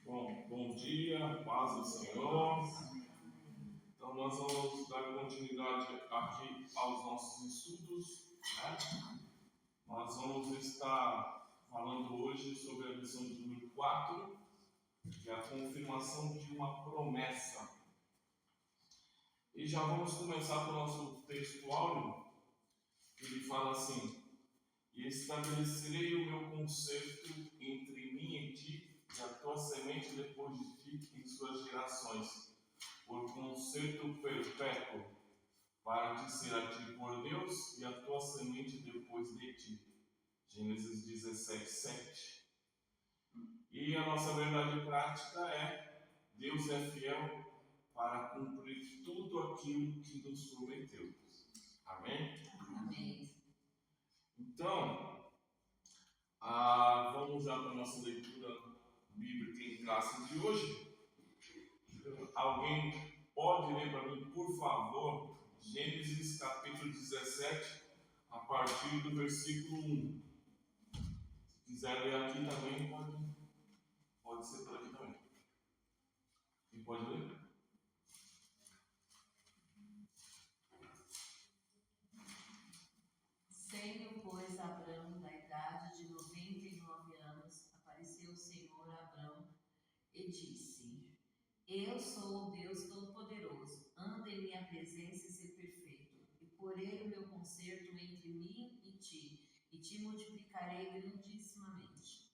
Bom dia, paz do Senhor. Então, nós vamos dar continuidade aqui aos nossos estudos, né? Nós vamos estar falando hoje sobre a lição de número 4, que é a confirmação de uma promessa. E já vamos começar com o nosso texto áureo, que ele fala assim: E estabelecerei o meu concerto entre mim e ti, e a tua semente depois de ti em suas gerações, por concerto perpétuo, para te ser a ti por Deus e a tua semente depois de ti. Gênesis 17, 7. E a nossa verdade prática é: Deus é fiel para cumprir tudo aquilo que nos prometeu. Amém? Amém. Então, vamos já para a nossa leitura bíblica em classe de hoje. Alguém pode ler para mim, por favor, Gênesis capítulo 17, a partir do versículo 1. Se quiser ler aqui também, pode ser por aqui também. Quem pode ler? Sendo, pois, Abrão da idade de 99 anos, apareceu o Senhor a Abrão e disse: Eu sou o Deus Todo-Poderoso, anda em minha presença e ser perfeito, e porei o meu concerto entre mim e te multiplicarei grandissimamente.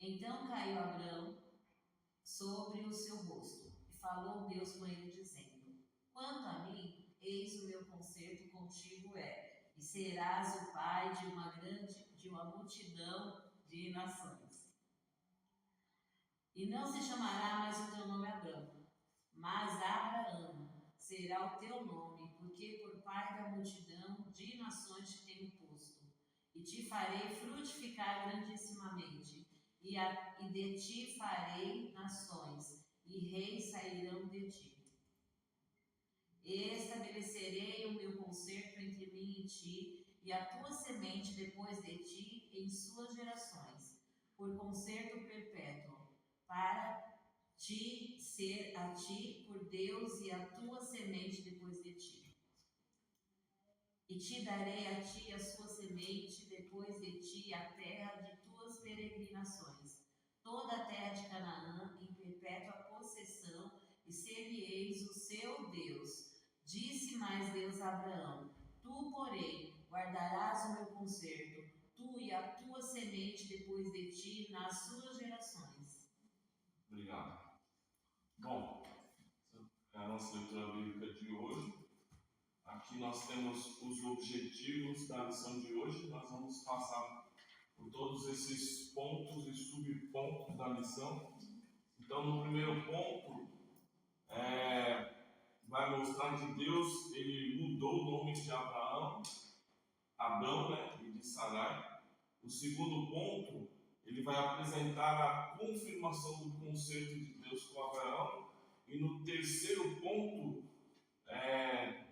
Então caiu Abrão sobre o seu rosto, e falou Deus com ele, dizendo: Quanto a mim, eis o meu concerto contigo e serás o pai de uma multidão de nações. E não se chamará mais o teu nome Abrão, mas Abraão será o teu nome, porque por pai da multidão de nações te tenho posto. E te farei frutificar grandissimamente, e de ti farei nações, e reis sairão de ti. Estabelecerei o meu concerto entre mim e ti, e a tua semente depois de ti em suas gerações, por concerto perpétuo, para te ser a ti por Deus e a tua semente depois de ti. E te darei a ti a sua semente depois de ti a terra de tuas peregrinações, toda a terra de Canaã em perpétua possessão, e ser-lhe-eis o seu Deus. Disse mais Deus a Abraão: Tu, porém, guardarás o meu concerto, tu e a tua semente depois de ti nas suas gerações. Obrigado. Bom, é a nossa leitura bíblica de hoje. Aqui nós temos os objetivos da lição de hoje. Nós vamos passar por todos esses pontos e subpontos da lição. Então, no primeiro ponto, vai mostrar que Deus ele mudou o nome de Abrão, né, e de Sarai. O segundo ponto, ele vai apresentar a confirmação do concerto de Deus com Abraão. E no terceiro ponto,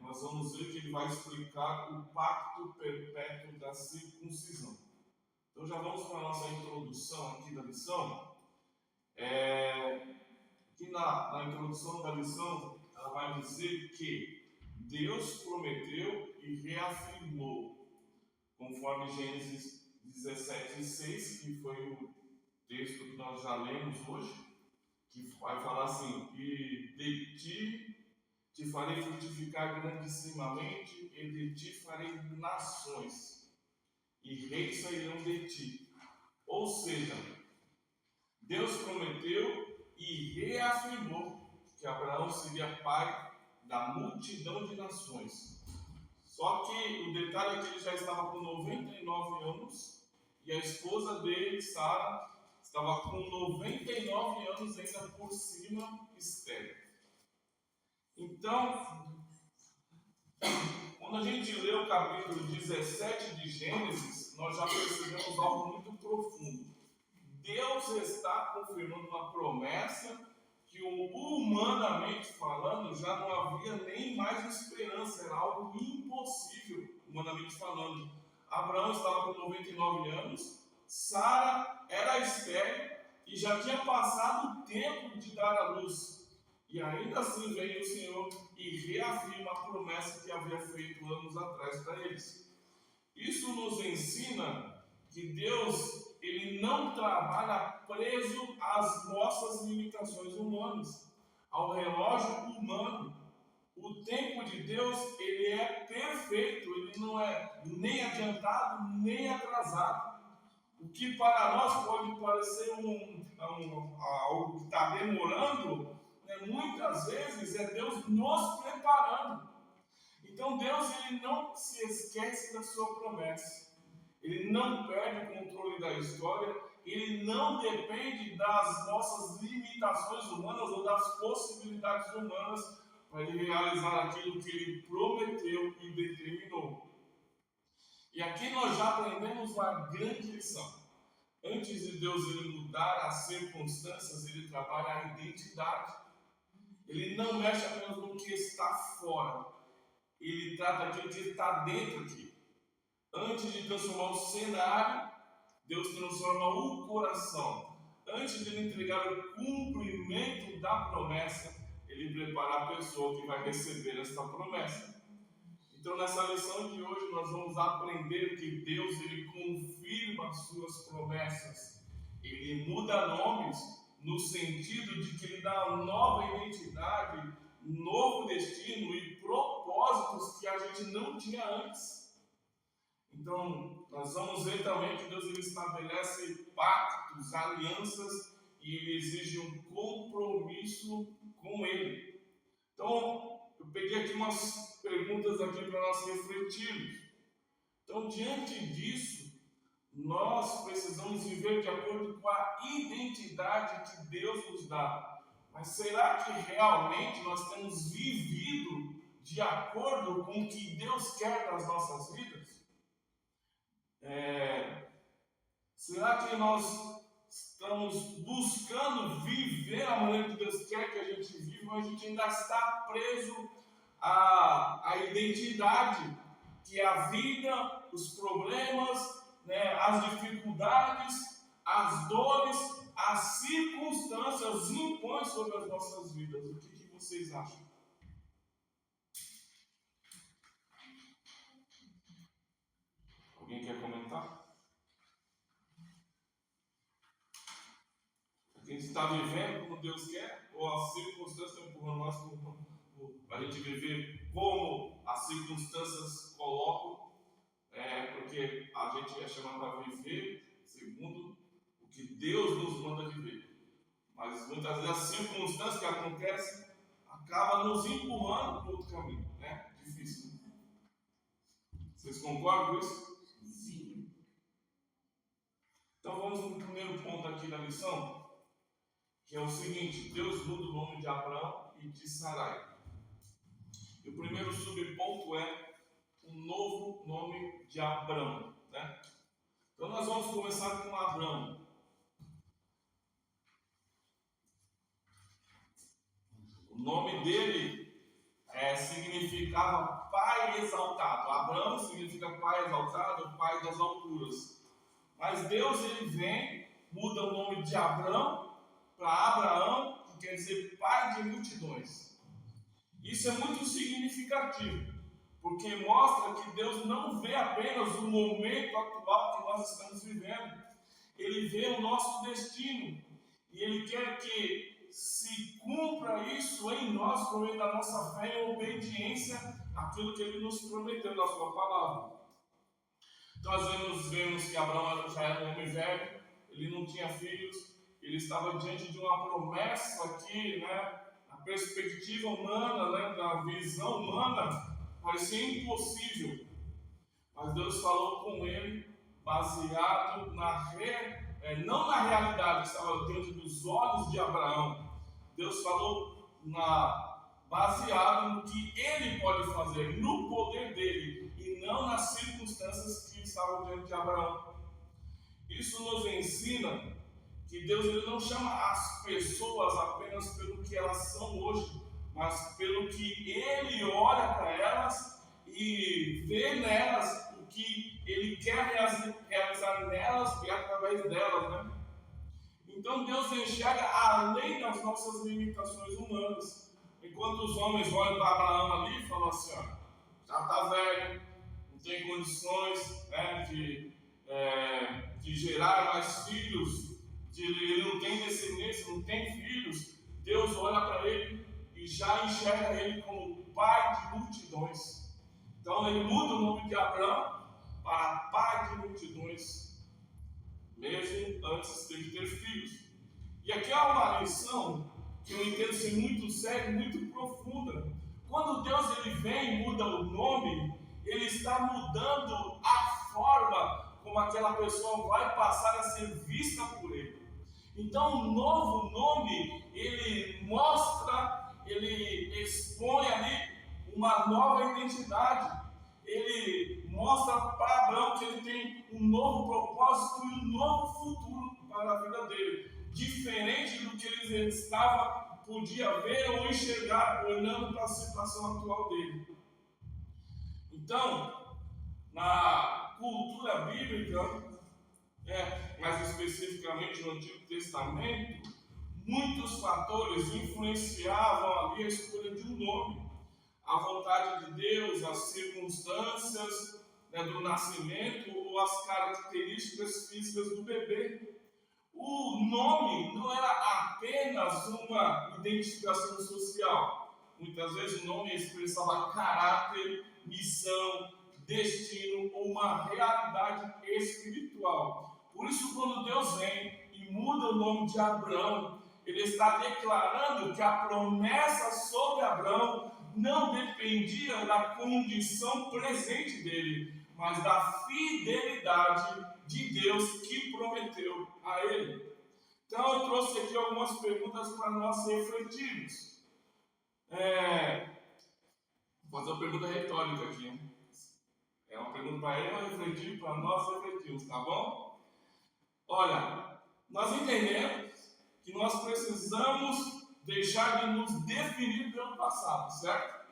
nós vamos ver que ele vai explicar o pacto perpétuo da circuncisão. Então já vamos para a nossa introdução aqui da lição. Aqui na introdução da lição, ela vai dizer que Deus prometeu e reafirmou, conforme Gênesis 17:6, que foi o texto que nós já lemos hoje, que vai falar assim: E de ti te farei frutificar grandissimamente, e de ti farei nações, e reis sairão de ti. Ou seja, Deus prometeu e reafirmou que Abraão seria pai da multidão de nações. Só que o detalhe é que ele já estava com 99 anos e a esposa dele, Sara, estava com 99 anos ainda por cima, estéril. Então, quando a gente lê o capítulo 17 de Gênesis, nós já percebemos algo muito profundo. Deus está confirmando uma promessa que, humanamente falando, já não havia nem mais esperança, era algo impossível, humanamente falando. Abraão estava com 99 anos, Sara era estéril, e já tinha passado o tempo de dar a luz. E ainda assim vem o Senhor e reafirma a promessa que havia feito anos atrás para eles. Isso nos ensina que Deus, Ele não trabalha preso às nossas limitações humanas, ao relógio humano. O tempo de Deus, ele é perfeito, ele não é nem adiantado, nem atrasado. O que para nós pode parecer algo que está demorando, né, muitas vezes é Deus nos preparando. Então Deus, ele não se esquece da sua promessa. Ele não perde o controle da história, ele não depende das nossas limitações humanas ou das possibilidades humanas para ele realizar aquilo que ele prometeu e determinou. E aqui nós já aprendemos uma grande lição. Antes de Deus ele mudar as circunstâncias, ele trabalha a identidade. Ele não mexe apenas no que está fora, ele trata aquilo que está dentro aqui. Antes de transformar o cenário, Deus transforma o coração. Antes de ele entregar o cumprimento da promessa, ele prepara a pessoa que vai receber esta promessa. Então, nessa lição de hoje, nós vamos aprender que Deus, ele confirma as suas promessas. Ele muda nomes no sentido de que ele dá uma nova identidade, novo destino e propósitos que a gente não tinha antes. Então, nós vamos ver também que Deus ele estabelece pactos, alianças e ele exige um compromisso com ele. Então, eu peguei aqui umas perguntas aqui para nós refletirmos. Então, diante disso, nós precisamos viver de acordo com a identidade que Deus nos dá. Mas será que realmente nós temos vivido de acordo com o que Deus quer das nossas vidas? Será que nós estamos buscando viver a maneira que Deus quer que a gente viva, mas a gente ainda está preso à identidade, que é a vida, os problemas, né, as dificuldades, as dores, as circunstâncias impõem sobre as nossas vidas? O que vocês acham? Alguém quer comentar? A gente está vivendo como Deus quer, ou as circunstâncias estão empurrando nós para a gente viver como as circunstâncias colocam, porque a gente é chamado para viver segundo o que Deus nos manda viver. Mas muitas vezes as circunstâncias que acontecem acabam nos empurrando para outro caminho, né? Difícil. Vocês concordam com isso? Sim. Então vamos para o primeiro ponto aqui da lição, que é o seguinte: Deus muda o nome de Abraão e de Sarai. E o primeiro subponto é o novo nome de Abraão, né? Então nós vamos começar com Abraão. O nome dele significava pai exaltado. Abraão significa pai exaltado, pai das alturas. Mas Deus ele vem, muda o nome de Abraão para Abraão, que quer dizer pai de multidões. Isso é muito significativo, porque mostra que Deus não vê apenas o momento atual que nós estamos vivendo, ele vê o nosso destino e ele quer que se cumpra isso em nós por meio da nossa fé e obediência àquilo que ele nos prometeu na sua palavra. Então, às vezes vemos que Abraão já era um homem velho, ele não tinha filhos, ele estava diante de uma promessa aqui, né? A perspectiva humana, né? Da visão humana, parecia impossível. Mas Deus falou com ele, baseado não na realidade que estava diante dos olhos de Abraão. Deus falou baseado no que ele pode fazer, no poder dele, e não nas circunstâncias que estavam diante de Abraão. Isso nos ensina que Deus ele não chama as pessoas apenas pelo que elas são hoje, mas pelo que ele olha para elas e vê nelas o que ele quer realizar nelas e através delas, né? Então Deus enxerga além das nossas limitações humanas. Enquanto os homens olham para Abraão ali e falam assim, ó, já está velho, não tem condições, né, de gerar mais filhos, ele não tem descendência, não tem filhos. Deus olha para ele e já enxerga ele como pai de multidões. Então ele muda o nome de Abraão para pai de multidões, mesmo antes de ter filhos. E aqui há uma lição que eu entendo ser muito séria e muito profunda. Quando Deus ele vem e muda o nome, ele está mudando a forma como aquela pessoa vai passar a ser vista por ele. Então o novo nome, ele mostra, ele expõe ali uma nova identidade. Ele mostra para Abraão que ele tem um novo propósito e um novo futuro para a vida dele, diferente do que ele podia ver ou enxergar olhando para a situação atual dele. Então, na cultura bíblica, mais especificamente no Antigo Testamento, muitos fatores influenciavam ali a escolha de um nome. A vontade de Deus, as circunstâncias, né, do nascimento ou as características físicas do bebê. O nome não era apenas uma identificação social. Muitas vezes o nome expressava caráter, missão, destino ou uma realidade espiritual. Por isso, quando Deus vem e muda o nome de Abraão, ele está declarando que a promessa sobre Abraão não dependia da condição presente dele, mas da fidelidade de Deus que prometeu a ele. Então eu trouxe aqui algumas perguntas para nós refletirmos. Vou fazer uma pergunta retórica aqui, hein? É uma pergunta para ele refletir, para nós refletirmos, tá bom? Olha, nós entendemos que nós precisamos deixar de nos definir pelo passado, certo?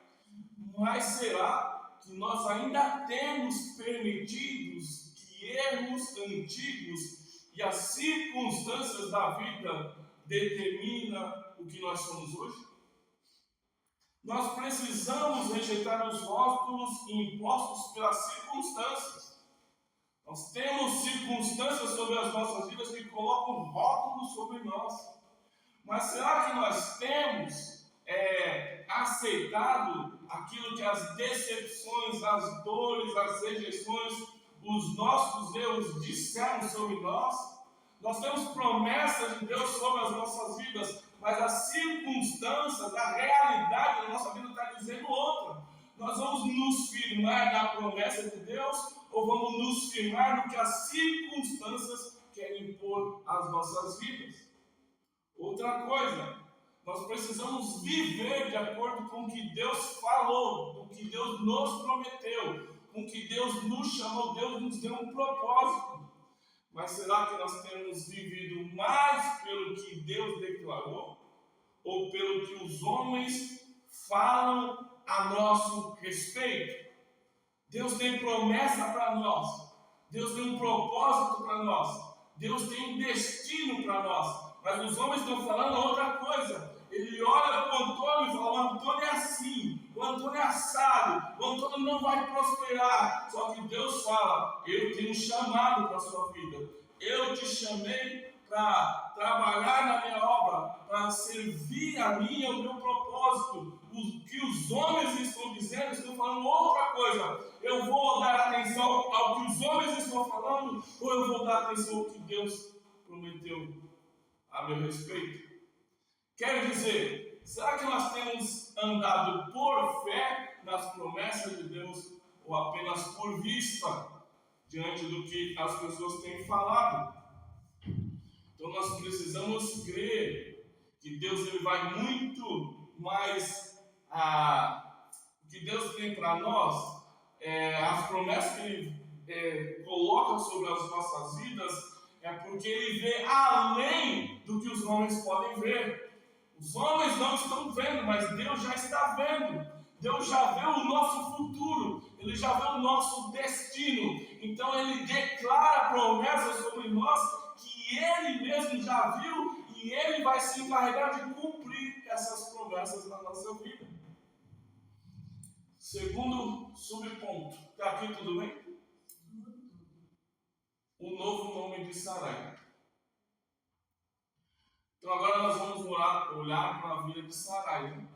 Mas será que nós ainda temos permitidos que erros antigos e as circunstâncias da vida determinam o que nós somos hoje? Nós precisamos rejeitar os rótulos impostos pelas circunstâncias. Nós temos circunstâncias sobre as nossas vidas que colocam rótulos sobre nós. Mas será que nós temos aceitado aquilo que as decepções, as dores, as rejeições, os nossos erros disseram sobre nós? Nós temos promessas de Deus sobre as nossas vidas, mas as circunstâncias, a realidade da nossa vida está dizendo outra. Nós vamos nos firmar na promessa de Deus ou vamos nos firmar no que as circunstâncias querem impor às nossas vidas? Outra coisa, nós precisamos viver de acordo com o que Deus falou, com o que Deus nos prometeu, com o que Deus nos chamou. Deus nos deu um propósito. Mas será que nós temos vivido mais pelo que Deus declarou ou pelo que os homens falam a nosso respeito? Deus tem promessa para nós, Deus tem um propósito para nós, Deus tem um destino para nós, mas os homens estão falando outra coisa. Ele olha para o Antônio e fala: o Antônio é assim, o Antônio é assado, o Antônio não vai prosperar. Só que Deus fala: eu tenho um chamado para a sua vida, eu te chamei para trabalhar na minha obra, para servir a mim e ao meu propósito. O que os homens estão dizendo, estão falando outra coisa. Eu vou dar atenção ao que os homens estão falando, ou eu vou dar atenção ao que Deus prometeu a meu respeito? Quer dizer, será que nós temos andado por fé nas promessas de Deus ou apenas por vista diante do que as pessoas têm falado? Então nós precisamos crer que Deus ele vai muito mais o que Deus tem para nós, as promessas que Ele coloca sobre as nossas vidas, é porque Ele vê além do que os homens podem ver. Os homens não estão vendo, mas Deus já está vendo. Deus já vê o nosso futuro, Ele já vê o nosso destino. Então Ele declara promessas sobre nós que que Ele mesmo já viu e Ele vai se encarregar de cumprir essas promessas na nossa vida. Segundo subponto, até aqui tudo bem? O novo nome de Sarai. Então agora nós vamos olhar para a vida de Sarai. Né?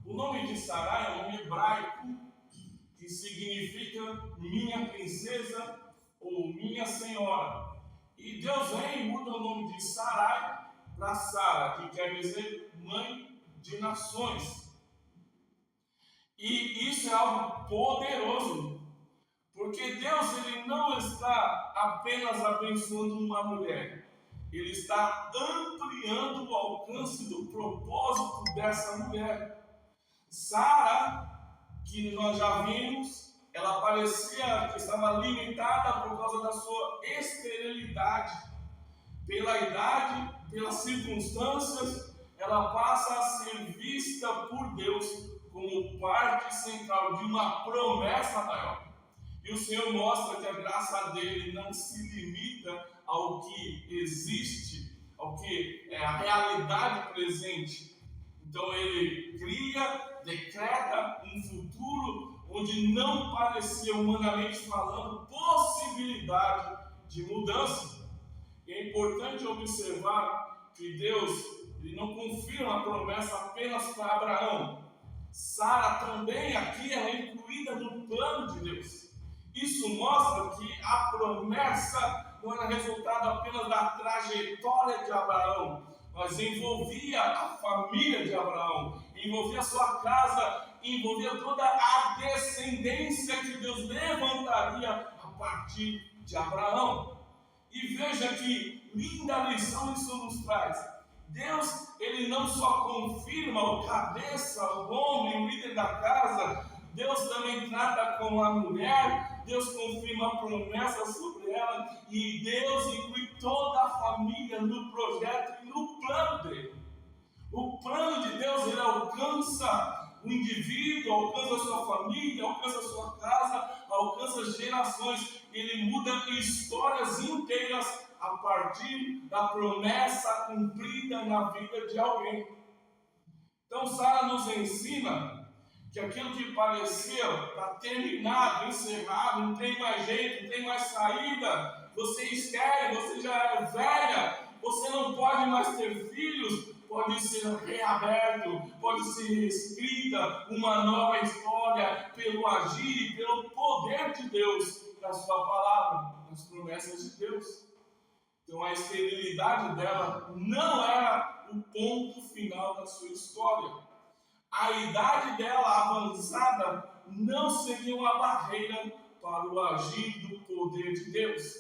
O nome de Sarai é um nome hebraico que significa minha princesa ou minha senhora. E Deus vem e muda o nome de Sarai para Sara, que quer dizer mãe de nações. E isso é algo poderoso, porque Deus ele não está apenas abençoando uma mulher, Ele está ampliando o alcance do propósito dessa mulher. Sara, que nós já vimos, ela parecia que estava limitada por causa da sua esterilidade. Pela idade, pelas circunstâncias, ela passa a ser vista por Deus como parte central de uma promessa maior. E o Senhor mostra que a graça dele não se limita ao que existe, ao que é a realidade presente. Então ele cria, decreta um futuro onde não parecia, humanamente falando, possibilidade de mudança. E é importante observar que Deus ele não confirma a promessa apenas para Abraão. Sara também aqui é incluída no plano de Deus. Isso mostra que a promessa não era resultado apenas da trajetória de Abraão, mas envolvia a família de Abraão, envolvia a sua casa, envolvia toda a descendência que Deus levantaria a partir de Abraão. E veja que linda lição isso nos traz. Deus, ele não só confirma o cabeça, o homem, o líder da casa, Deus também trata com a mulher, Deus confirma a promessa sobre ela e Deus inclui toda a família no projeto e no plano dele. O plano de Deus, ele alcança o indivíduo, alcança a sua família, alcança a sua casa, alcança gerações, ele muda histórias inteiras a partir da promessa cumprida na vida de alguém. Então Sara nos ensina que aquilo que parecia estar terminado, encerrado, não tem mais jeito, não tem mais saída, você estéril, você já é velha, você não pode mais ter filhos, pode ser reaberto, pode ser reescrita uma nova história pelo agir e pelo poder de Deus, da sua palavra, das promessas de Deus. Então a esterilidade dela não era o ponto final da sua história. A idade dela avançada não seria uma barreira para o agir do poder de Deus.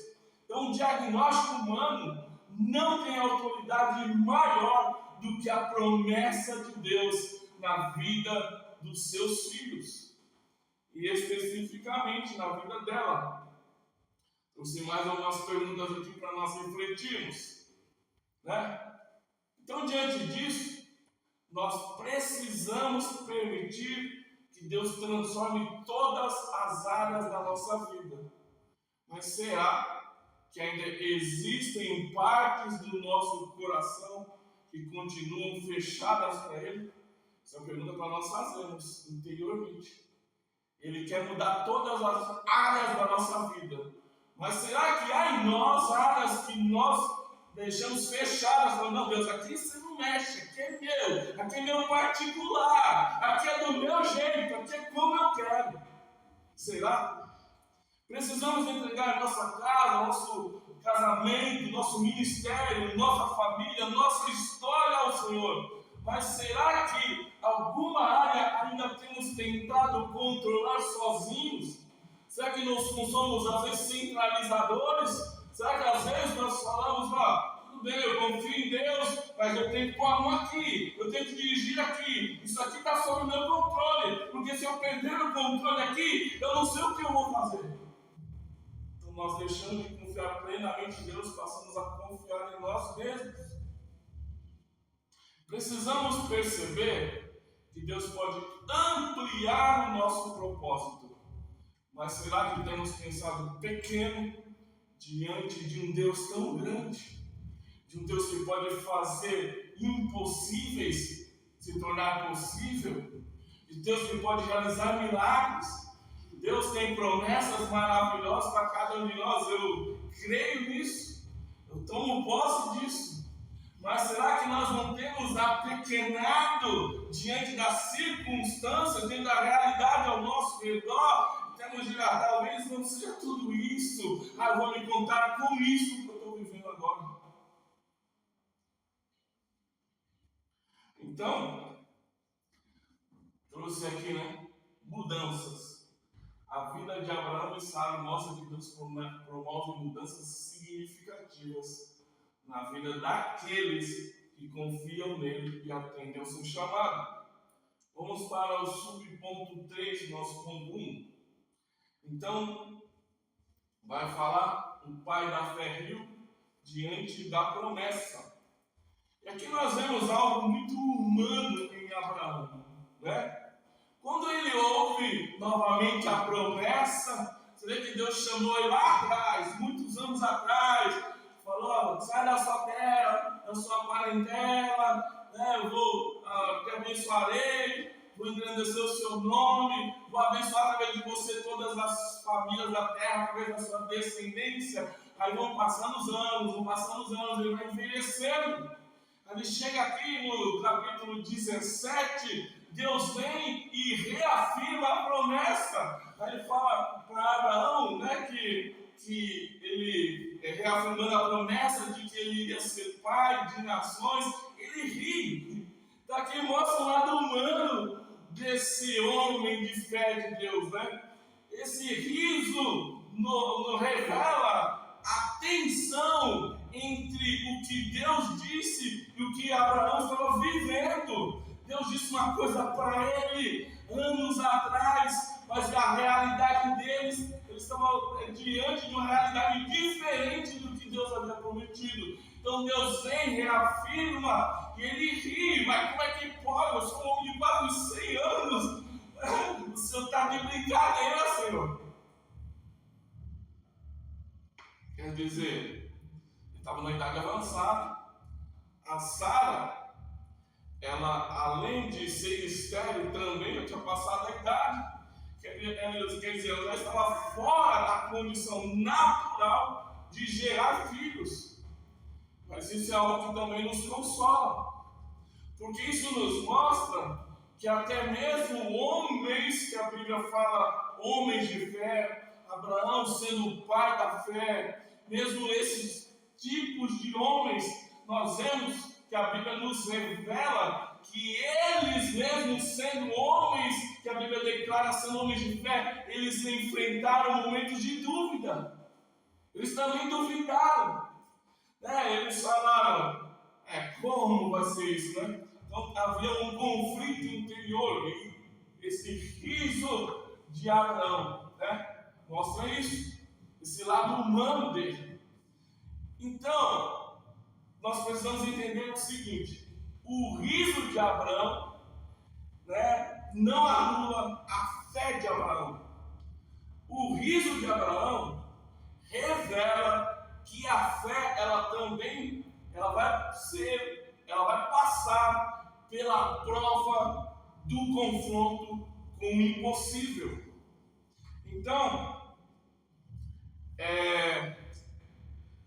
Então o diagnóstico humano não tem autoridade maior do que a promessa de Deus na vida dos seus filhos. E especificamente na vida dela. Trouxe mais algumas perguntas aqui para nós refletirmos. Né? Então, diante disso, nós precisamos permitir que Deus transforme todas as áreas da nossa vida. Mas será que ainda existem partes do nosso coração que continuam fechadas para Ele? Essa é uma pergunta para nós fazermos interiormente. Ele quer mudar todas as áreas da nossa vida. Mas será que há em nós áreas que nós deixamos fechadas? Falando, não, Deus, aqui você não mexe, aqui é meu particular, aqui é do meu jeito, aqui é como eu quero. Será? Precisamos entregar nossa casa, nosso casamento, nosso ministério, nossa família, nossa história ao Senhor. Mas será que alguma área ainda temos tentado controlar sozinhos? Será que nós não somos, às vezes, centralizadores? Será que, às vezes, nós falamos, tudo bem, eu confio em Deus, mas eu tenho que pôr a mão aqui, eu tenho que dirigir aqui, isso aqui está sob o meu controle, porque se eu perder o controle aqui, eu não sei o que eu vou fazer. Então, nós deixamos de confiar plenamente em Deus, passamos a confiar em nós mesmos. Precisamos perceber que Deus pode ampliar o nosso propósito. Mas será que temos pensado pequeno diante de um Deus tão grande? de um Deus que pode fazer impossíveis se tornar possível, de Deus que pode realizar milagres. Deus tem promessas maravilhosas para cada um de nós. Eu creio nisso, eu tomo posse disso. Mas será que nós não temos apequenado diante das circunstâncias, diante da realidade ao nosso redor? Temos de talvez não seja tudo isso. Eu vou me contar com isso que eu estou vivendo agora. Então, trouxe aqui, mudanças. A vida de Abraão e Sara mostra que Deus promove mudanças significativas na vida daqueles que confiam nele e atendem ao seu chamado. Vamos para o subponto 3 do nosso ponto 1. Então, vai falar o pai da fé riu diante da promessa. E aqui nós vemos algo muito humano em Abraão, Quando ele ouve novamente a promessa, você vê que Deus chamou ele lá atrás, muitos anos atrás, falou: sai da sua terra, da sua parentela, eu vou te abençoarei, vou engrandecer o seu nome, vou abençoar através de você todas as famílias da terra, através da sua descendência. Aí vão passando os anos, ele vai envelhecendo. Ele chega aqui no capítulo 17, Deus vem e reafirma a promessa. Aí ele fala para Abraão, que ele, reafirmando a promessa de que ele iria ser pai de nações, ele ri. Então aqui mostra o lado humano desse homem de fé de Deus, Esse riso revela a tensão entre o que Deus disse e o que Abraão estava vivendo. Deus disse uma coisa para ele anos atrás, mas a realidade deles, eles estavam diante de uma realidade diferente do que Deus havia prometido. Então Deus vem, reafirma, e ele ri. Mas como é que pode? Eu sou um homem de quase 100 anos. O Senhor está de brincadeira, Senhor. Quer dizer, ele estava na idade avançada. A Sara, ela, além de ser estéril, também já tinha passado a idade. Quer dizer, ela já estava fora da condição natural de gerar filhos. Mas isso é algo que também nos consola, porque isso nos mostra que até mesmo homens, que a Bíblia fala, homens de fé, Abraão sendo o pai da fé, mesmo esses tipos de homens, nós vemos que a Bíblia nos revela que eles mesmos sendo homens, que a Bíblia declara sendo homens de fé, eles enfrentaram momentos de dúvida. Eles também duvidaram. Eles falaram, como vai ser isso, Então havia um conflito interior, e esse riso de Abraão, mostra isso, esse lado humano dele. Então, nós precisamos entender o seguinte: o riso de Abraão, não anula a fé de Abraão. O riso de Abraão revela que a fé, ela também, ela vai passar pela prova do confronto com o impossível. Então,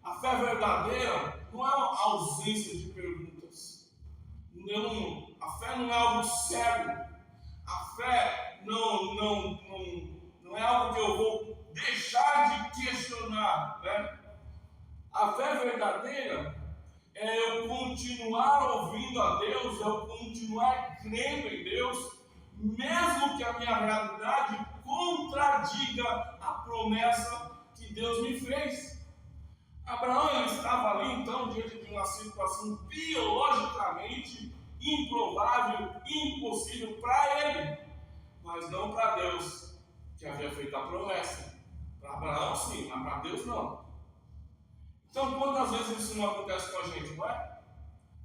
a fé verdadeira não é uma ausência de perguntas. A fé não é algo cego. A fé não é algo que eu vou deixar de questionar, A fé verdadeira é eu continuar ouvindo a Deus, é eu continuar crendo em Deus, mesmo que a minha realidade contradiga a promessa que Deus me fez. Abraão, ele estava ali, então, diante de uma situação biologicamente improvável, impossível para ele, mas não para Deus, que havia feito a promessa. Para Abraão, sim, mas para Deus, não. Então, quantas vezes isso não acontece com a gente, não é?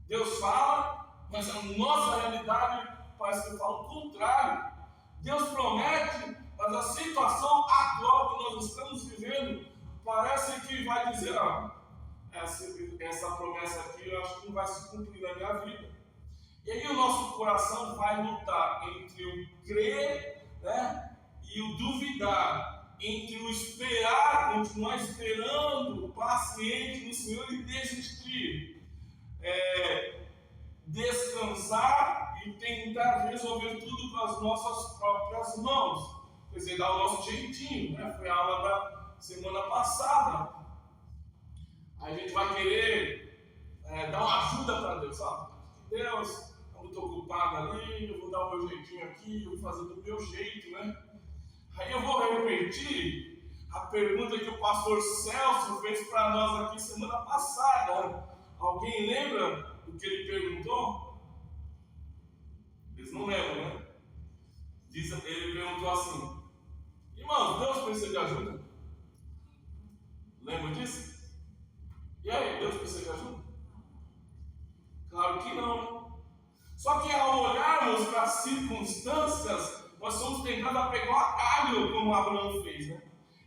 Deus fala, mas a nossa realidade parece que fala o contrário. Deus promete, mas a situação atual que nós estamos vivendo parece que vai dizer, essa promessa aqui eu acho que não vai se cumprir na minha vida. E aí o nosso coração vai lutar entre o crer, né, e o duvidar, entre o esperar, continuar esperando, paciente no Senhor e desistir, descansar e tentar resolver tudo com as nossas próprias mãos, quer dizer, dar o nosso jeitinho, né? Foi a aula da semana passada. Aí a gente vai querer dar uma ajuda para Deus, sabe? Deus, eu estou ocupado ali, eu vou dar o meu jeitinho aqui, eu vou fazer do meu jeito, né? Aí eu vou repetir a pergunta que o pastor Celso fez para nós aqui semana passada. Alguém lembra do que ele perguntou? Eles não lembram, né? Ele perguntou assim: irmãos, Deus precisa de ajuda? Lembra disso? E aí, Deus precisa de ajuda? Claro que não. Só que ao olharmos para as circunstâncias, nós somos tentados a pegar o atalho, como Abraão fez, né?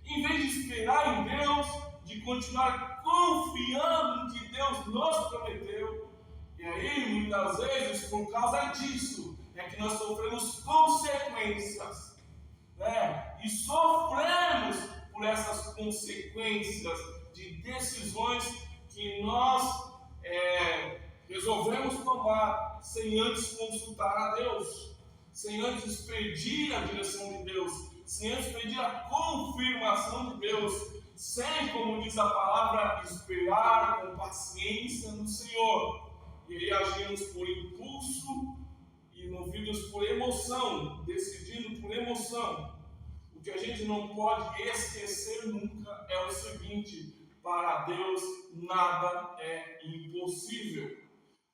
Em vez de esperar em Deus, de continuar confiando no que Deus nos prometeu. E aí, muitas vezes, por causa disso, é que nós sofremos consequências, né? E sofremos por essas consequências de decisões que nós resolvemos tomar sem antes consultar a Deus, sem antes pedir a direção de Deus, sem antes pedir a confirmação de Deus, sem, como diz a palavra, esperar com paciência no Senhor. E aí agimos por impulso e movidos por emoção, decidindo por emoção. O que a gente não pode esquecer nunca é o seguinte: para Deus nada é impossível.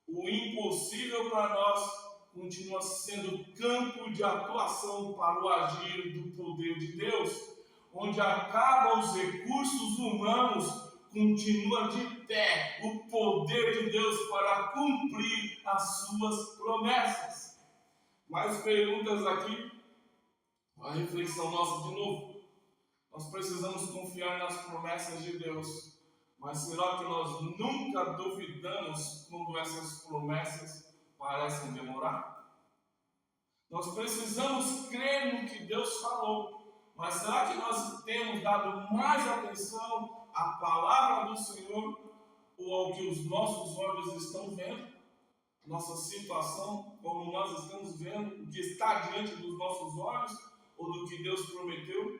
O impossível para nós continua sendo campo de atuação para o agir do poder de Deus. Onde acabam os recursos humanos, continua de pé o poder de Deus para cumprir as suas promessas. Mais perguntas aqui, a reflexão nossa de novo. Nós precisamos confiar nas promessas de Deus, mas será que nós nunca duvidamos quando essas promessas parecem demorar? Nós precisamos crer no que Deus falou, mas será que nós temos dado mais atenção à palavra do Senhor ou ao que os nossos olhos estão vendo? Nossa situação, como nós estamos vendo, o que está diante dos nossos olhos ou do que Deus prometeu?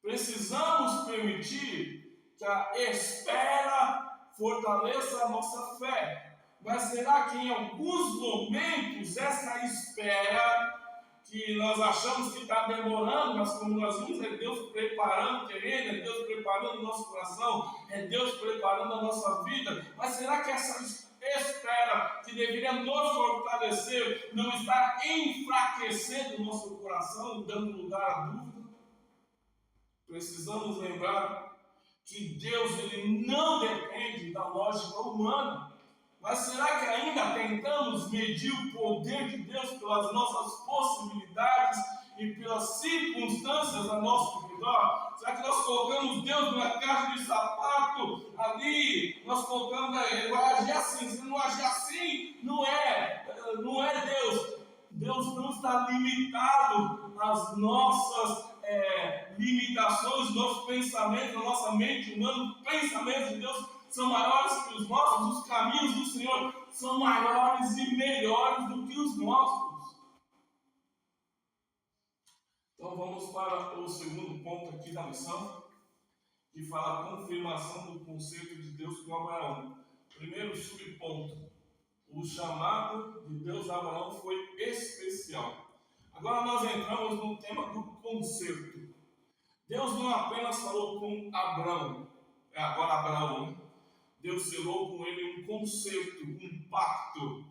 Precisamos permitir que a espera fortaleça a nossa fé. Mas será que em alguns momentos essa espera, que nós achamos que está demorando, mas como nós vimos, é Deus preparando o terreno, é Deus preparando o nosso coração, é Deus preparando a nossa vida, mas será que essa espera que deveria nos fortalecer não está enfraquecendo o nosso coração, dando lugar à dúvida? Precisamos lembrar que Deus ele não depende da lógica humana. Mas será que ainda tentamos medir o poder de Deus pelas nossas possibilidades e pelas circunstâncias a nosso redor? Será que nós colocamos Deus numa caixa de sapato ali? Nós colocamos, ele vai agir assim, se não agir assim, não é Deus. Deus não está limitado às nossas limitações, nossos pensamentos, a nossa mente humana. Os pensamentos de Deus são maiores que os nossos, os caminhos do Senhor são maiores e melhores do que os nossos. Então vamos para o segundo ponto aqui da lição, que fala a confirmação do conceito de Deus com Abraão. Primeiro subponto: o chamado de Deus a Abraão foi especial. Agora nós entramos no tema do concerto. Deus não apenas falou com Abraão, Abraão, né? Deus selou com ele um concerto, um pacto.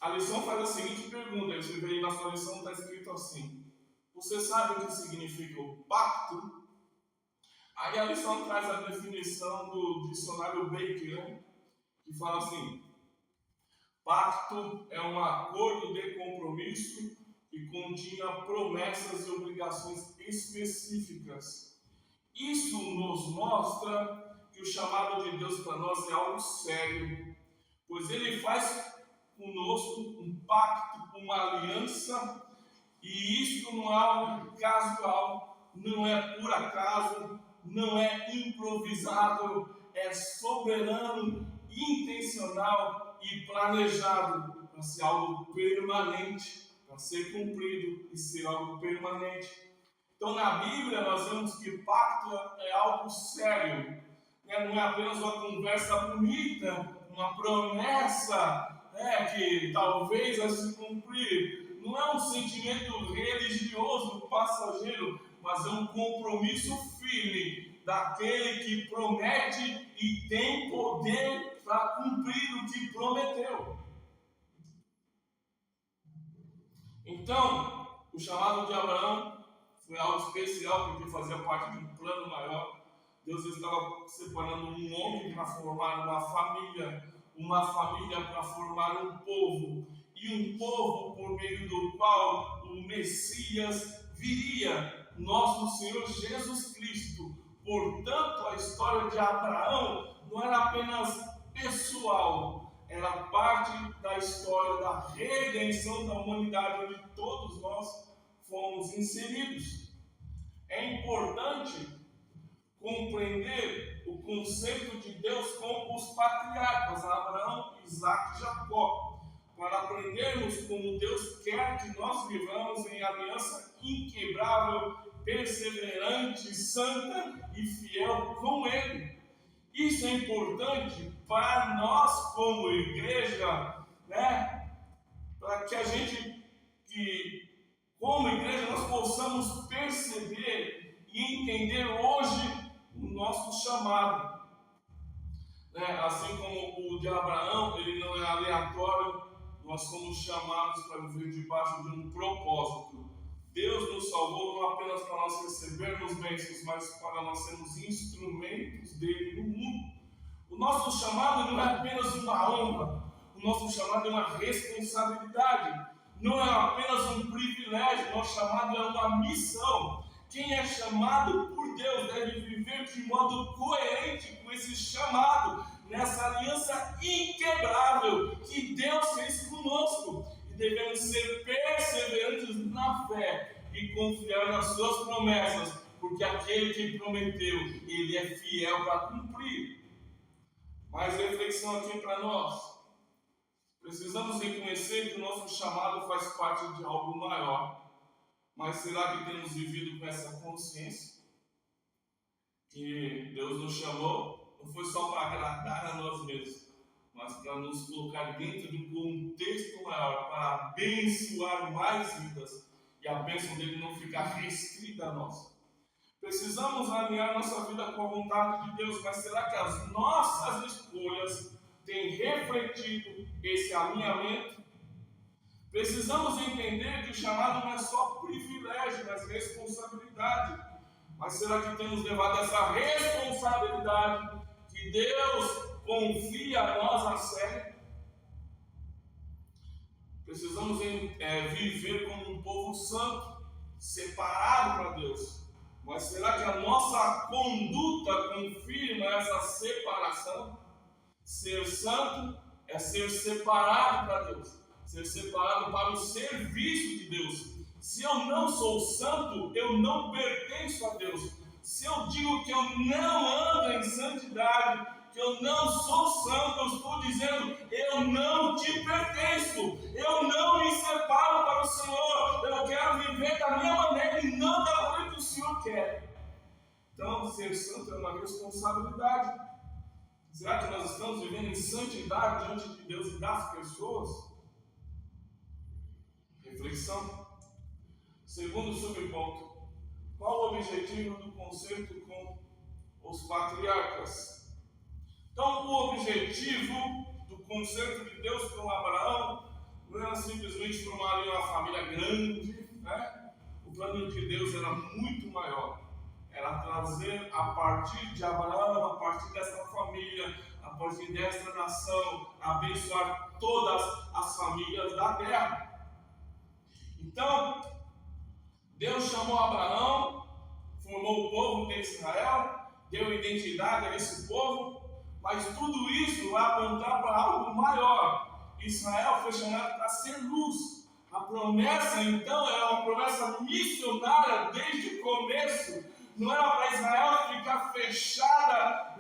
A lição faz a seguinte pergunta, você vê aí na sua lição, está escrito assim: você sabe o que significa o pacto? Aí a lição traz a definição do dicionário Baker, né? Que fala assim: pacto é um acordo de compromisso que continha promessas e obrigações específicas Isso nos mostra que o chamado de Deus para nós é algo sério, pois Ele faz conosco um pacto, uma aliança, e isso não é algo casual, não é por acaso, não é improvisado, é soberano, intencional e planejado para ser algo permanente, para ser cumprido e ser algo permanente. Então, na Bíblia, nós vemos que pacto é algo sério, né? Não é apenas uma conversa bonita, uma promessa, que talvez vai se cumprir. Não é um sentimento religioso passageiro, mas é um compromisso firme daquele que promete e tem poder para cumprir o que prometeu. Então, o chamado de Abraão foi algo especial, porque fazia parte de um plano maior. Deus estava separando um homem para formar uma família para formar um povo, e um povo por meio do qual o Messias viria, nosso Senhor Jesus Cristo. Portanto, a história de Abraão não era apenas pessoal, era parte da história da redenção da humanidade, onde todos nós fomos inseridos. É importante compreender o conceito de Deus com os patriarcas, Abraão, Isaac e Jacó, para aprendermos como Deus quer que nós vivamos em aliança inquebrável, perseverante, santa e fiel com Ele. Isso é importante para nós como igreja, para que a gente, como igreja, nós possamos perceber e entender hoje o nosso chamado. Assim como o de Abraão, ele não é aleatório, nós somos chamados para viver debaixo de um propósito. Deus nos salvou não apenas para nós recebermos bênçãos, mas para nós sermos instrumentos dele no mundo. O nosso chamado não é apenas uma honra, o nosso chamado é uma responsabilidade, não é apenas um privilégio, o nosso chamado é uma missão. Quem é chamado por Deus deve viver de modo coerente com esse chamado, nessa aliança inquebrável que Deus fez conosco. E devemos ser perseverantes na fé e confiar nas suas promessas, porque aquele que prometeu, ele é fiel para cumprir. Mais reflexão aqui para nós. Precisamos reconhecer que o nosso chamado faz parte de algo maior. Mas será que temos vivido com essa consciência? Que Deus nos chamou, não foi só para agradar a nós mesmos, mas para nos colocar dentro de um contexto maior, para abençoar mais vidas, e a bênção dele não ficar restrita a nós. Precisamos alinhar nossa vida com a vontade de Deus, mas será que as nossas escolhas têm refletido esse alinhamento? Precisamos entender que o chamado não é só privilégio, mas responsabilidade. Mas será que temos levado essa responsabilidade que Deus confia a nós a sério? Precisamos viver como um povo santo, separado para Deus. Mas será que a nossa conduta confirma essa separação? Ser santo é ser separado para Deus. Ser separado para o serviço de Deus. Se eu não sou santo, eu não pertenço a Deus. Se eu digo que eu não ando em santidade, que eu não sou santo, eu estou dizendo, eu não te pertenço. Eu não me separo para o Senhor. Eu quero viver da minha maneira e não da maneira que o Senhor quer. Então, ser santo é uma responsabilidade. Será que nós estamos vivendo em santidade diante de Deus e das pessoas? Reflexão. Segundo subponto, qual o objetivo do concerto com os patriarcas? Então, o objetivo do concerto de Deus com Abraão não era simplesmente formar uma família grande, O plano de Deus era muito maior. Era trazer a partir de Abraão, a partir dessa família, a partir dessa nação, abençoar todas as famílias da terra. Então, Deus chamou Abraão, formou o povo de Israel, deu identidade a esse povo, mas tudo isso vai apontar para algo maior. Israel foi chamado para ser luz. A promessa, então, era uma promessa missionária desde o começo. Não era para Israel ficar fechada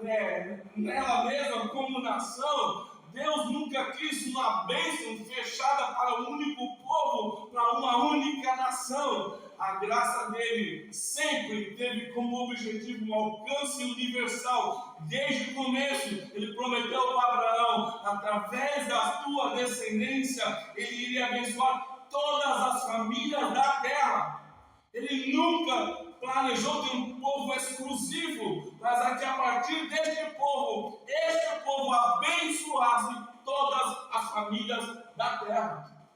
nela mesma como nação. Deus nunca quis uma bênção fechada para um único povo, para uma única nação. A graça dele sempre teve como objetivo um alcance universal. Desde o começo, ele prometeu para Abraão: através da tua descendência, ele iria abençoar todas as famílias da terra. Ele nunca planejou ter um povo exclusivo, mas é que a partir deste povo, este povo abençoasse todas as famílias da terra.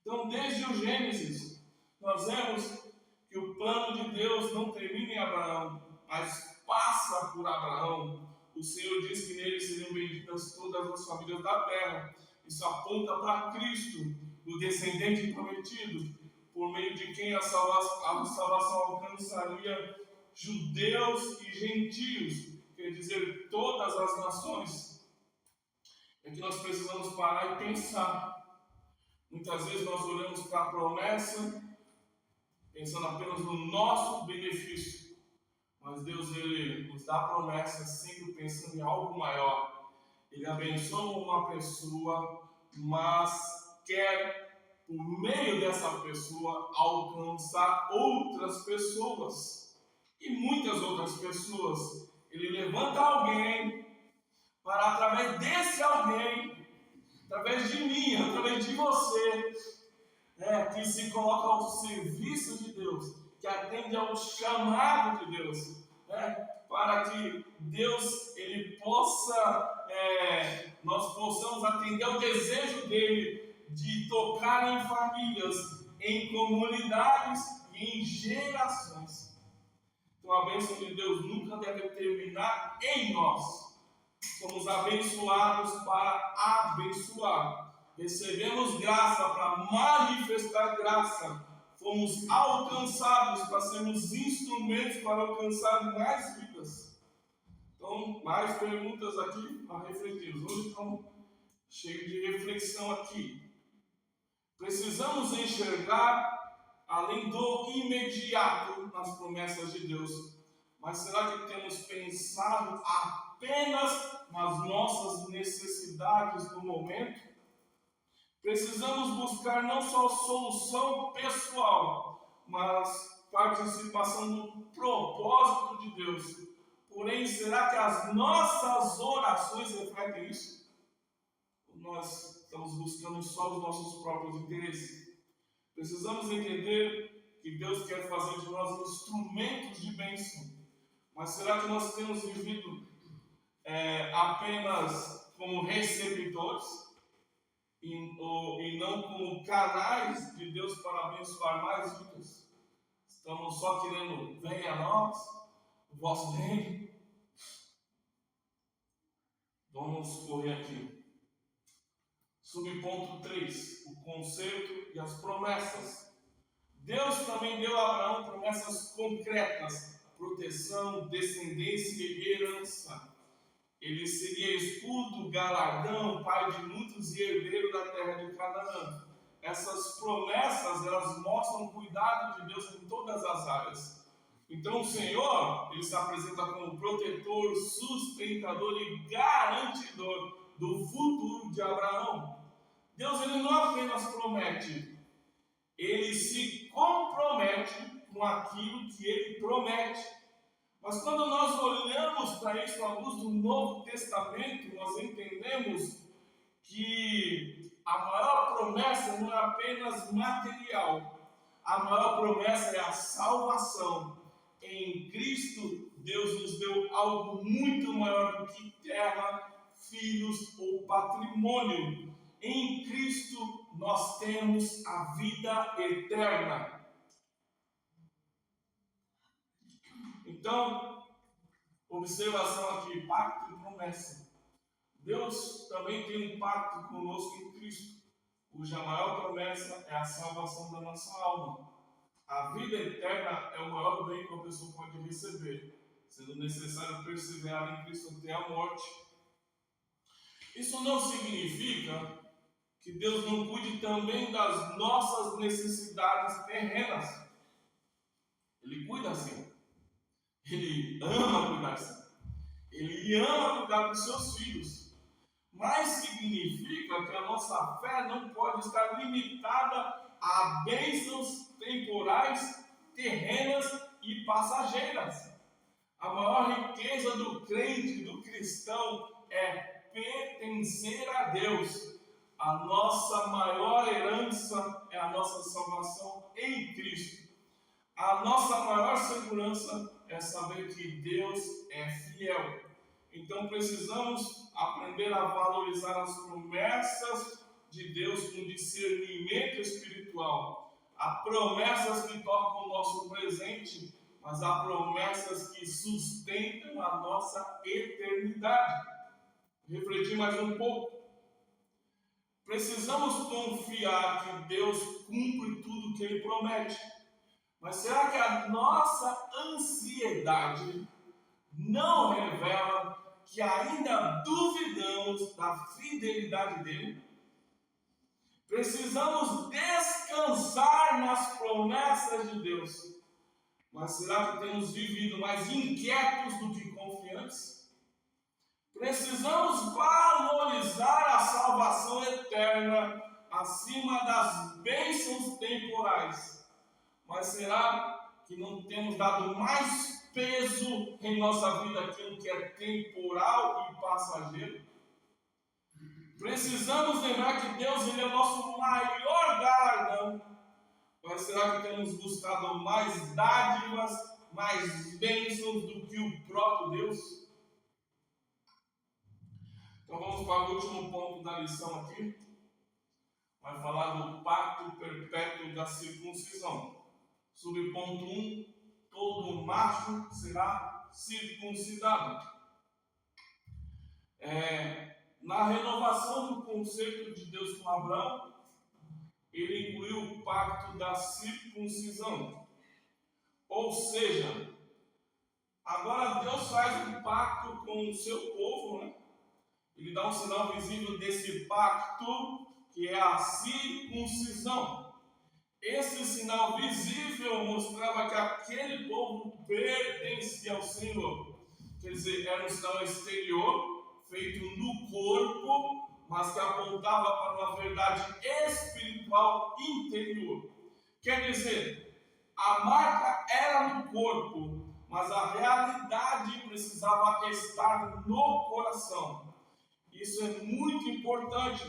Então, desde o Gênesis, nós vemos que o plano de Deus não termina em Abraão, mas passa por Abraão. O Senhor diz que nele seriam benditas todas as famílias da terra. Isso aponta para Cristo, o descendente prometido, por meio de quem a salvação alcançaria judeus e gentios, quer dizer, todas as nações. É que nós precisamos parar e pensar. Muitas vezes nós olhamos para a promessa, pensando apenas no nosso benefício, mas Deus, ele nos dá a promessa sempre pensando em algo maior. Ele abençoa uma pessoa, mas quer, por meio dessa pessoa, alcançar outras pessoas. E muitas outras pessoas. Ele levanta alguém para, através desse alguém, através de mim, através de você, que se coloca ao serviço de Deus, que atende ao chamado de Deus, para que Deus, ele possa, nós possamos atender ao desejo dele de tocar em famílias, em comunidades e em gerações. Então a bênção de Deus nunca deve terminar em nós. Somos abençoados para abençoar. Recebemos graça para manifestar graça. Fomos alcançados para sermos instrumentos para alcançar mais vidas. Então, mais perguntas aqui para refletirmos. Hoje estamos cheios de reflexão aqui. Precisamos enxergar além do imediato nas promessas de Deus. Mas será que temos pensado apenas nas nossas necessidades do momento? Precisamos buscar não só solução pessoal, mas participação no propósito de Deus. Porém, será que as nossas orações refletem isso? Ou nós estamos buscando só os nossos próprios interesses? Precisamos entender que Deus quer fazer de nós instrumentos de bênção. Mas será que nós temos vivido apenas como receptores e não como canais de Deus para abençoar mais vidas? Estamos só querendo, venha a nós, o vosso reino. Vamos correr aqui. Subponto 3, o conserto e as promessas. Deus também deu a Abraão promessas concretas: proteção, descendência e herança. Ele seria escudo, galardão, pai de muitos e herdeiro da terra de Canaã. Essas promessas, elas mostram o cuidado de Deus em todas as áreas. Então o Senhor, ele se apresenta como protetor, sustentador e garantidor do futuro de Abraão. Deus, ele não apenas promete, ele se compromete com aquilo que ele promete. Mas quando nós olhamos para isso à luz do Novo Testamento, nós entendemos que a maior promessa não é apenas material. A maior promessa é a salvação. Em Cristo, Deus nos deu algo muito maior do que terra, filhos ou patrimônio. Em Cristo, nós temos a vida eterna. Então, observação aqui, pacto e promessa. Deus também tem um pacto conosco em Cristo, cuja maior promessa é a salvação da nossa alma. A vida eterna é o maior bem que uma pessoa pode receber, sendo necessário perseverar em Cristo até a morte. Isso não significa que Deus não cuide também das nossas necessidades terrenas. Ele cuida sim. Ele ama cuidar sim. Ele ama cuidar dos seus filhos. Mas significa que a nossa fé não pode estar limitada a bênçãos temporais, terrenas e passageiras. A maior riqueza do crente, do cristão, é pertencer a Deus. A nossa maior herança é a nossa salvação em Cristo. A nossa maior segurança é saber que Deus é fiel. Então precisamos aprender a valorizar as promessas de Deus com discernimento espiritual. Há promessas que tocam o nosso presente, mas há promessas que sustentam a nossa eternidade. Refletir mais um pouco. Precisamos confiar que Deus cumpre tudo que Ele promete. Mas será que a nossa ansiedade não revela que ainda duvidamos da fidelidade dele? Precisamos descansar nas promessas de Deus. Mas será que temos vivido mais inquietos do que confiantes? Precisamos valorizar a salvação eterna acima das bênçãos temporais. Mas será que não temos dado mais peso em nossa vida aquilo que é temporal e passageiro? Precisamos lembrar que Deus, Ele é o nosso maior galardão. Mas será que temos buscado mais dádivas, mais bênçãos do que o próprio Deus? Então vamos para o último ponto da lição aqui. Vai falar do pacto perpétuo da circuncisão. Subponto 1, todo macho será circuncidado. Na renovação do conceito de Deus com Abraão, ele incluiu o pacto da circuncisão. Ou seja, agora Deus faz um pacto com o seu povo, né? Ele dá um sinal visível desse pacto, que é a circuncisão. Esse sinal visível mostrava que aquele povo pertencia ao Senhor. Quer dizer, era um sinal exterior, feito no corpo, mas que apontava para uma verdade espiritual interior. Quer dizer, a marca era no corpo, mas a realidade precisava estar no coração. Isso é muito importante,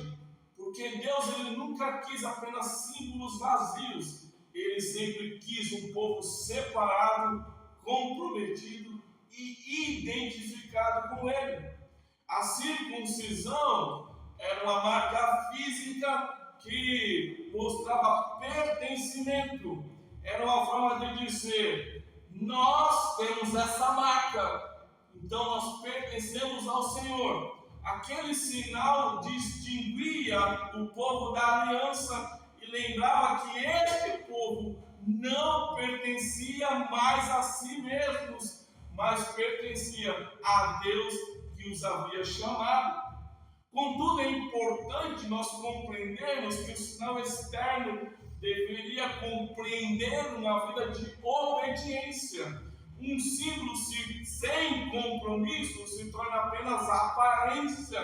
porque Deus, Ele nunca quis apenas símbolos vazios. Ele sempre quis um povo separado, comprometido e identificado com Ele. A circuncisão era uma marca física que mostrava pertencimento. Era uma forma de dizer: nós temos essa marca, então nós pertencemos ao Senhor. Aquele sinal distinguia o povo da aliança e lembrava que este povo não pertencia mais a si mesmos, mas pertencia a Deus que os havia chamado. Contudo, é importante nós compreendermos que o sinal externo deveria compreender uma vida de obediência. Um símbolo sem compromisso se torna apenas aparência.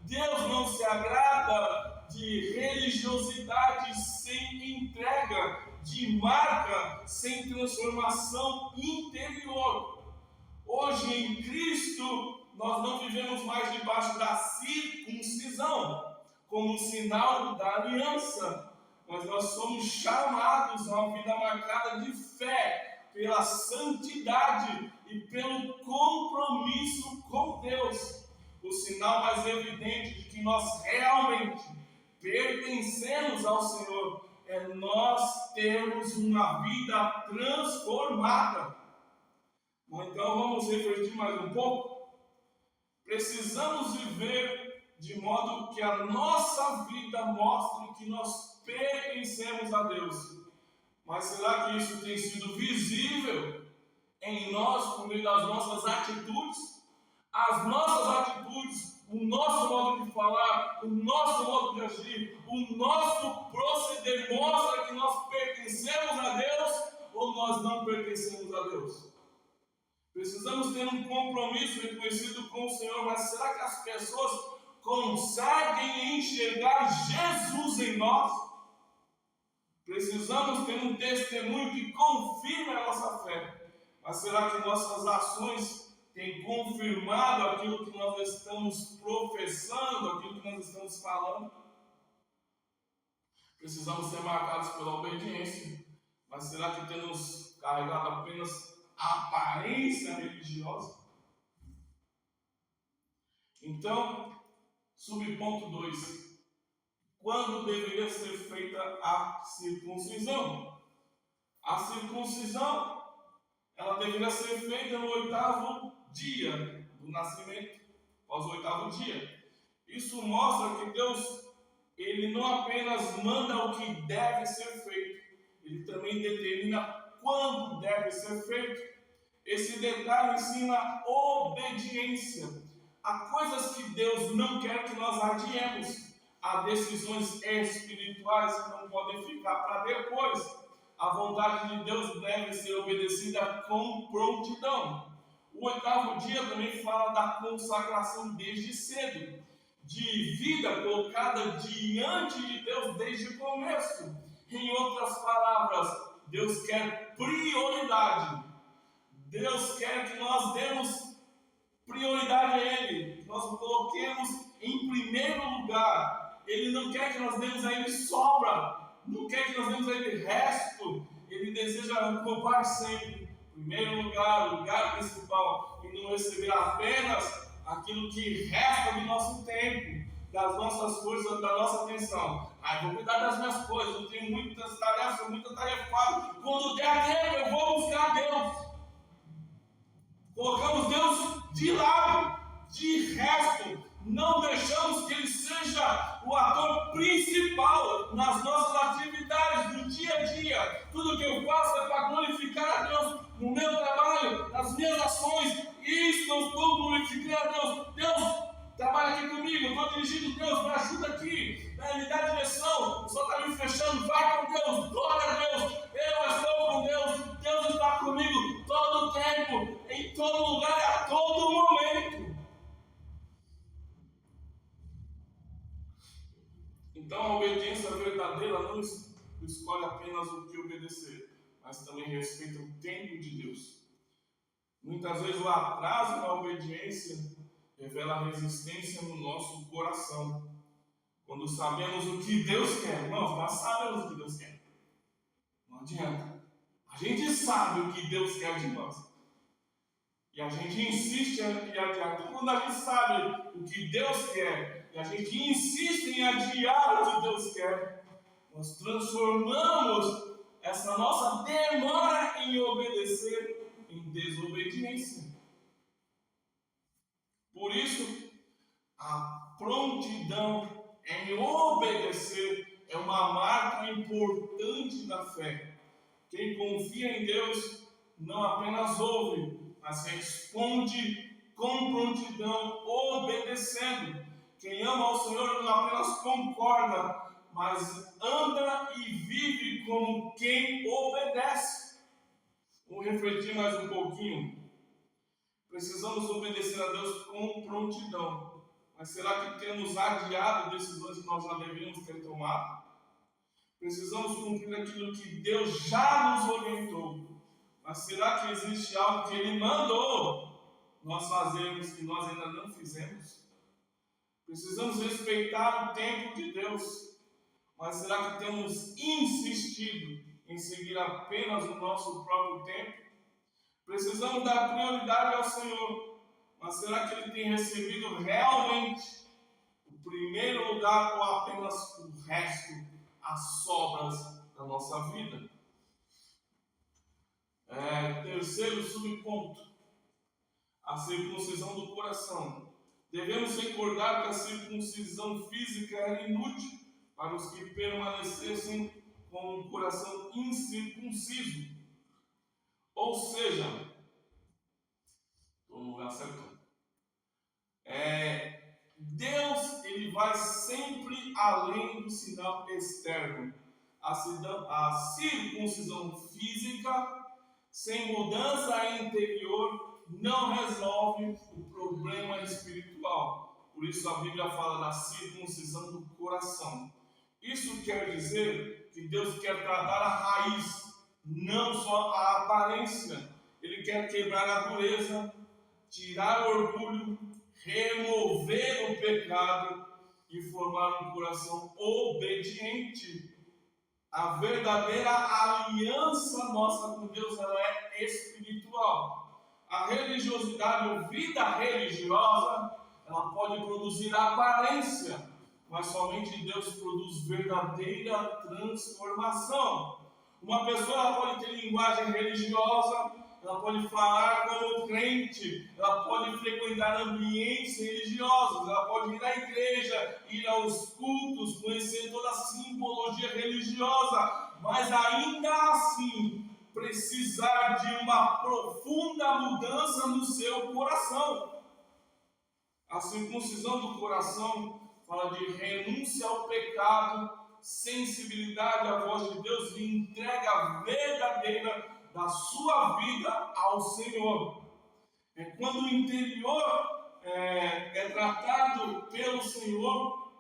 Deus não se agrada de religiosidade sem entrega, de marca sem transformação interior. Hoje em Cristo, nós não vivemos mais debaixo da circuncisão, como sinal da aliança, mas nós somos chamados a uma vida marcada de fé, pela santidade e pelo compromisso com Deus. O sinal mais evidente de que nós realmente pertencemos ao Senhor é nós termos uma vida transformada. Bom, então vamos refletir mais um pouco. Precisamos viver de modo que a nossa vida mostre que nós pertencemos a Deus. Mas será que isso tem sido visível em nós por meio das nossas atitudes? As nossas atitudes, o nosso modo de falar, o nosso modo de agir, o nosso proceder mostra que nós pertencemos a Deus ou nós não pertencemos a Deus? Precisamos ter um compromisso reconhecido com o Senhor, mas será que as pessoas conseguem enxergar Jesus em nós? Precisamos ter um testemunho que confirme a nossa fé. Mas será que nossas ações têm confirmado aquilo que nós estamos professando, aquilo que nós estamos falando? Precisamos ser marcados pela obediência. Mas será que temos carregado apenas a aparência religiosa? Então, subponto 2. Quando deveria ser feita a circuncisão? A circuncisão, ela deveria ser feita no 8º dia do nascimento, após o 8º dia. Isso mostra que Deus, Ele não apenas manda o que deve ser feito, Ele também determina quando deve ser feito. Esse detalhe ensina obediência. Há coisas que Deus não quer que nós adiemos. Há decisões espirituais que não podem ficar para depois. A vontade de Deus deve ser obedecida com prontidão. O 8º dia também fala da consagração desde cedo, de vida colocada diante de Deus desde o começo. Em outras palavras, Deus quer prioridade. Deus quer que nós demos prioridade a Ele, que nós o coloquemos em primeiro lugar. Ele não quer que nós demos a Ele sobra, não quer que nós demos a Ele resto. Ele deseja ocupar sempre o primeiro lugar, o lugar principal, e não receber apenas aquilo que resta do nosso tempo, das nossas forças, da nossa atenção. Vou cuidar das minhas coisas, eu tenho muitas tarefas, sou muito atarefado. Quando der tempo, eu vou buscar Deus. Colocamos Deus de lado, de resto. Não deixamos que Ele seja o ator principal nas nossas atividades, no dia a dia. Tudo que eu faço é para glorificar a Deus no meu trabalho, nas minhas ações. Isso eu estou glorificando a Deus. Deus, trabalha aqui comigo, eu estou dirigindo. Deus, me ajuda aqui, me dá direção. O sol está me fechando, vai com Deus, glória a Deus. Eu estou com Deus, Deus está comigo todo o tempo, em todo lugar e a todo momento. Então a obediência verdadeira não escolhe apenas o que obedecer, mas também respeita o tempo de Deus. Muitas vezes o atraso na obediência revela resistência no nosso coração. Quando sabemos o que Deus quer, irmãos, nós sabemos o que Deus quer. Não adianta. A gente sabe o que Deus quer de nós. E a gente insiste em adiar. Então, quando a gente sabe o que Deus quer, e a gente insiste em adiar o que Deus quer, nós transformamos essa nossa demora em obedecer em desobediência. Por isso, a prontidão em obedecer é uma marca importante da fé. Quem confia em Deus não apenas ouve, mas responde com prontidão, obedecendo. Quem ama ao Senhor não apenas concorda, mas anda e vive como quem obedece. Vamos refletir mais um pouquinho. Precisamos obedecer a Deus com prontidão. Mas será que temos adiado decisões que nós já deveríamos ter tomado? Precisamos cumprir aquilo que Deus já nos orientou. Mas será que existe algo que Ele mandou nós fazermos que nós ainda não fizemos? Precisamos respeitar o tempo de Deus. Mas será que temos insistido em seguir apenas o nosso próprio tempo? Precisamos dar prioridade ao Senhor. Mas será que Ele tem recebido realmente o primeiro lugar ou apenas o resto, as sobras da nossa vida? Terceiro subponto, a circuncisão do coração. Devemos recordar que a circuncisão física era inútil para os que permanecessem com um coração incircunciso. Ou seja, estou no lugar certo. Deus, ele vai sempre além do sinal externo. A circuncisão física, sem mudança interior, não resolve o problema espiritual. Por isso a Bíblia fala da circuncisão do coração. Isso quer dizer que Deus quer tratar a raiz, não só a aparência. Ele quer quebrar a dureza, tirar o orgulho, remover o pecado e formar um coração obediente. A verdadeira aliança nossa com Deus, ela é espiritual. A religiosidade ou vida religiosa, ela pode produzir aparência, mas somente Deus produz verdadeira transformação. Uma pessoa ela pode ter linguagem religiosa, ela pode falar como crente, ela pode frequentar ambientes religiosos, ela pode ir à igreja, ir aos cultos, conhecer toda a simbologia religiosa, mas ainda assim precisar de uma profunda mudança no seu coração. A circuncisão do coração fala de renúncia ao pecado, sensibilidade à voz de Deus e entrega verdadeira da sua vida ao Senhor. Quando o interior é tratado pelo Senhor,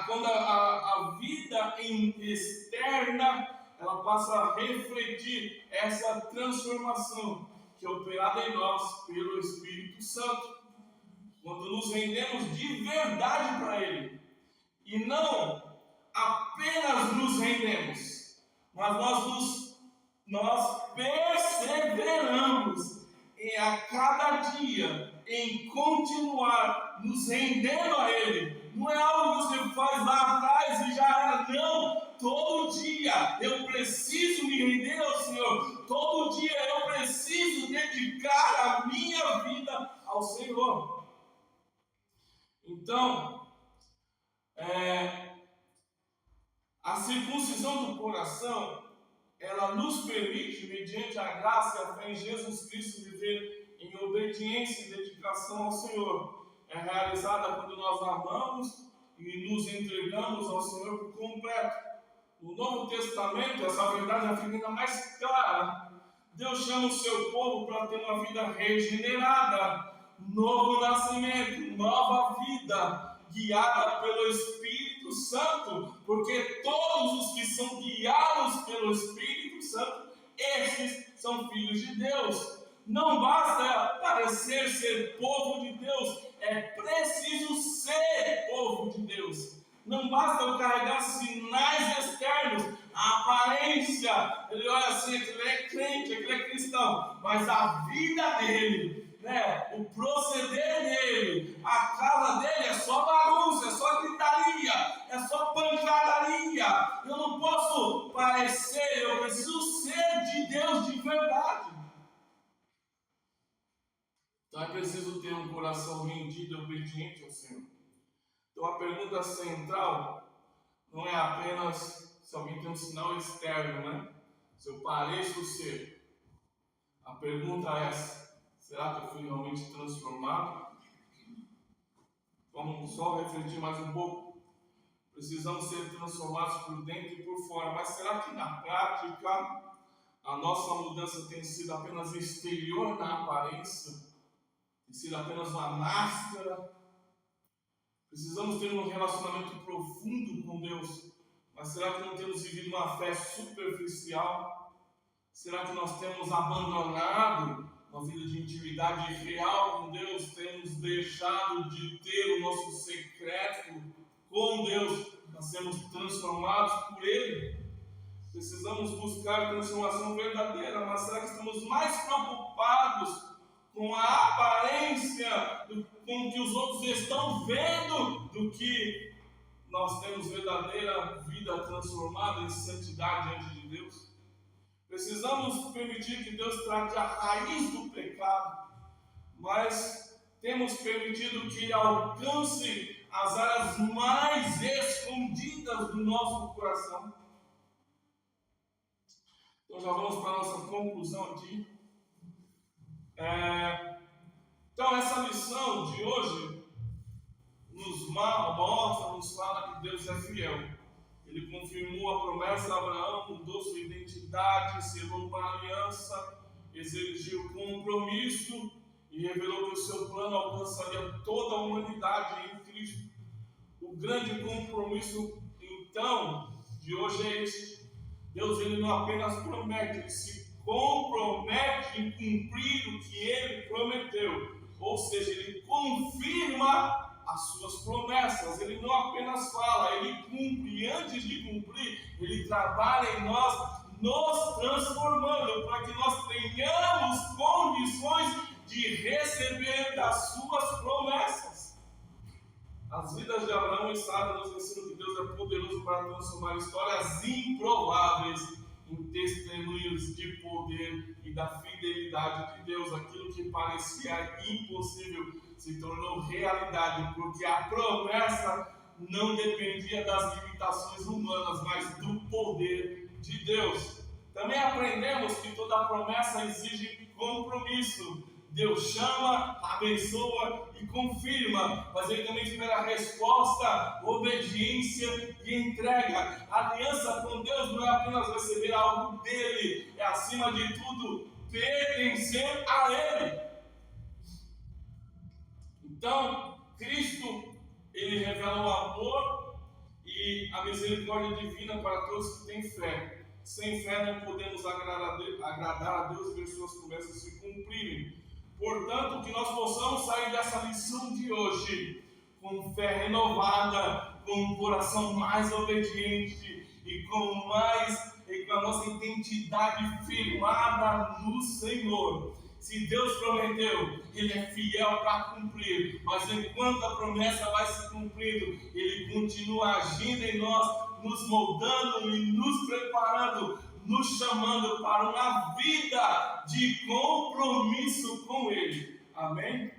quando a vida externa ela passa a refletir essa transformação que é operada em nós pelo Espírito Santo. Quando nos rendemos de verdade para Ele, e não apenas nos rendemos, mas nós perseveramos a cada dia em continuar nos rendendo a Ele. Não é algo que você faz lá atrás e já era, não. Todo dia eu preciso me render ao Senhor. Todo dia eu preciso dedicar a minha vida ao Senhor. Então, a circuncisão do coração, ela nos permite, mediante a graça e a fé em Jesus Cristo, viver em obediência e dedicação ao Senhor. É realizada quando nós amamos e nos entregamos ao Senhor por completo. No Novo Testamento, essa verdade já fica ainda mais clara. Deus chama o seu povo para ter uma vida regenerada, novo nascimento, nova vida, guiada pelo Espírito Santo, porque todos os que são guiados pelo Espírito Santo, esses são filhos de Deus. Não basta parecer ser povo de Deus, é preciso ser povo de Deus. Não basta eu carregar sinais externos, a aparência, ele olha assim, aquele é crente, aquele é cristão, mas a vida dele, o proceder dele, a casa dele é só bagunça, é só gritaria, é só pancadaria. Eu não posso parecer, eu preciso ser de Deus de verdade. Então é preciso ter um coração rendido e obediente ao Senhor. Então a pergunta central não é apenas se alguém tem um sinal externo, se eu pareço ser. A pergunta é essa: será que eu fui realmente transformado? Vamos só refletir mais um pouco. Precisamos ser transformados por dentro e por fora, mas será que na prática a nossa mudança tem sido apenas exterior na aparência? Tem sido apenas uma máscara? Precisamos ter um relacionamento profundo com Deus, mas será que não temos vivido uma fé superficial? Será que nós temos abandonado uma vida de intimidade real com Deus? Temos deixado de ter o nosso secreto com Deus para sermos transformados por Ele? Precisamos buscar transformação verdadeira, mas será que estamos mais preocupados com a aparência, com o que os outros estão vendo, do que nós temos verdadeira vida transformada em santidade diante de Deus? Precisamos permitir que Deus trate a raiz do pecado, mas temos permitido que Ele alcance as áreas mais escondidas do nosso coração. Nós já vamos para a nossa conclusão aqui. Então, essa lição de hoje nos mostra, nos fala que Deus é fiel. Ele confirmou a promessa de Abraão, mudou sua identidade, selou uma aliança, exigiu compromisso e revelou que o seu plano alcançaria toda a humanidade em Cristo. O grande compromisso, então, de hoje é este. Deus, ele não apenas promete, ele se compromete em cumprir o que ele prometeu. Ou seja, ele confirma as suas promessas. Ele não apenas fala, ele cumpre. E antes de cumprir, ele trabalha em nós, nos transformando, para que nós tenhamos condições de receber das suas promessas. As vidas de Abraão e Sara nos ensinam que Deus é poderoso para transformar histórias improváveis em testemunhos de poder e da fidelidade de Deus. Aquilo que parecia impossível se tornou realidade, porque a promessa não dependia das limitações humanas, mas do poder de Deus. Também aprendemos que toda promessa exige compromisso. Deus chama, abençoa e confirma, mas Ele também espera resposta, obediência e entrega. A aliança com Deus não é apenas receber algo dEle, é acima de tudo pertencer a Ele. Então, Cristo, Ele revela o amor e a misericórdia divina para todos que têm fé. Sem fé não podemos agradar a Deus e ver suas promessas se cumprirem. Portanto, que nós possamos sair dessa lição de hoje com fé renovada, com um coração mais obediente e com a nossa identidade firmada no Senhor. Se Deus prometeu, Ele é fiel para cumprir, mas enquanto a promessa vai se cumprindo, Ele continua agindo em nós, nos moldando e nos preparando, nos chamando para uma vida de compromisso com Ele. Amém?